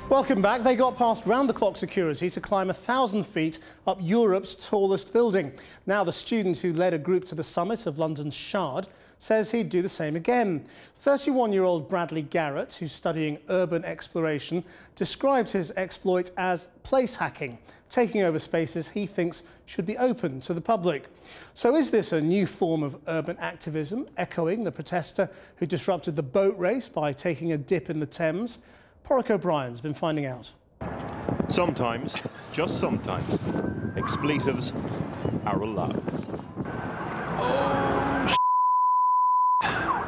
Welcome back. They got past round-the-clock security to climb 1,000 feet up Europe's tallest building. Now the student who led a group to the summit of London's Shard says he'd do the same again. 31-year-old Bradley Garrett, who's studying urban exploration, described his exploit as place hacking, taking over spaces he thinks should be open to the public. So is this a new form of urban activism, echoing the protester who disrupted the boat race by taking a dip in the Thames? Porrick O'Brien's been finding out. Sometimes, just sometimes, expletives are allowed. Oh,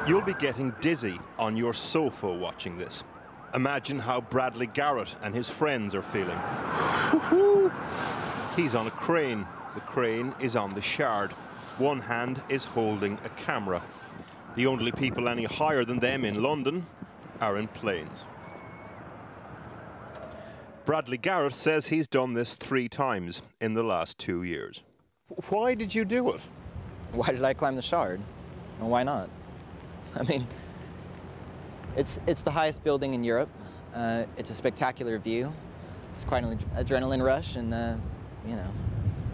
You'll be getting dizzy on your sofa watching this. Imagine how Bradley Garrett and his friends are feeling. He's on a crane. The crane is on the Shard. One hand is holding a camera. The only people any higher than them in London are in planes. Bradley Garrett says he's done this 3 times in the last 2 years. Why did you do it? why did I climb the Shard? And why not? I mean, it's the highest building in Europe. It's a spectacular view. It's quite an adrenaline rush, and you know.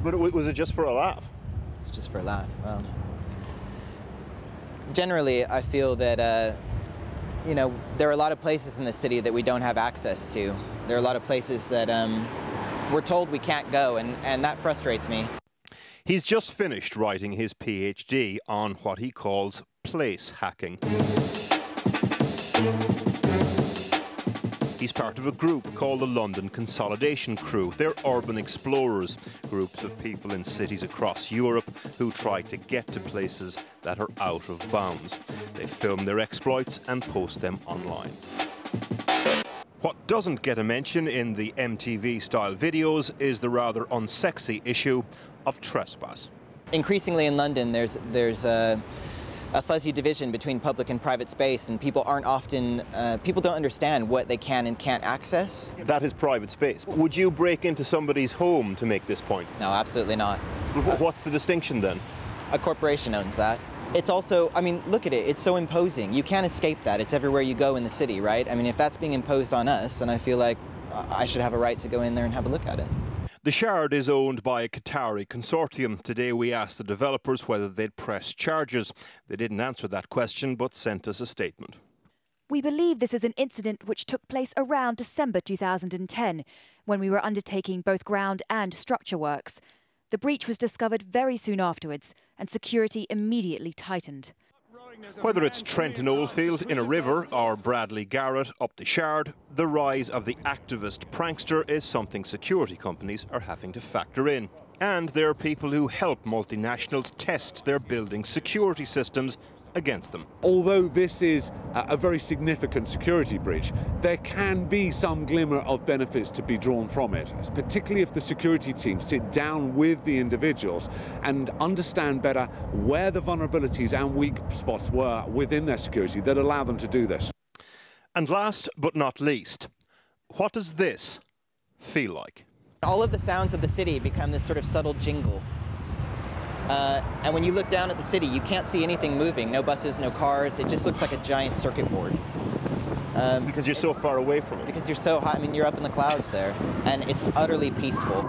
But was it just for a laugh? It's just for a laugh. Generally, I feel that you know, there are a lot of places in the city that we don't have access to. There are a lot of places that we're told we can't go, and that frustrates me. He's just finished writing his PhD on what he calls place hacking. He's part of a group called the London Consolidation Crew. They're urban explorers, groups of people in cities across Europe who try to get to places that are out of bounds. They film their exploits and post them online. What doesn't get a mention in the MTV-style videos is the rather unsexy issue of trespass. Increasingly in London, there's a fuzzy division between public and private space, and people aren't often, people don't understand what they can and can't access. That is private space. Would you break into somebody's home to make this point? No, absolutely not. What's the distinction then? A corporation owns that. It's also, I mean, look at it, it's so imposing. You can't escape that. It's everywhere you go in the city, right? I mean, if that's being imposed on us, then I feel like I should have a right to go in there and have a look at it. The Shard is owned by a Qatari consortium. Today we asked the developers whether they'd press charges. They didn't answer that question, but sent us a statement. We believe this is an incident which took place around December 2010, when we were undertaking both ground and structure works. The breach was discovered very soon afterwards, and security immediately tightened. Whether it's Trenton Oldfield in a river or Bradley Garrett up the Shard, the rise of the activist prankster is something security companies are having to factor in. And there are people who help multinationals test their building security systems against them. Although this is a very significant security breach, there can be some glimmer of benefits to be drawn from it, particularly if the security team sit down with the individuals and understand better where the vulnerabilities and weak spots were within their security that allow them to do this. And last but not least, what does this feel like? All of the sounds of the city become this sort of subtle jingle. And when you look down at the city, you can't see anything moving. No buses, no cars. It just looks like a giant circuit board. Because you're so far away from it. Because you're so high. I mean, you're up in the clouds there. And it's utterly peaceful.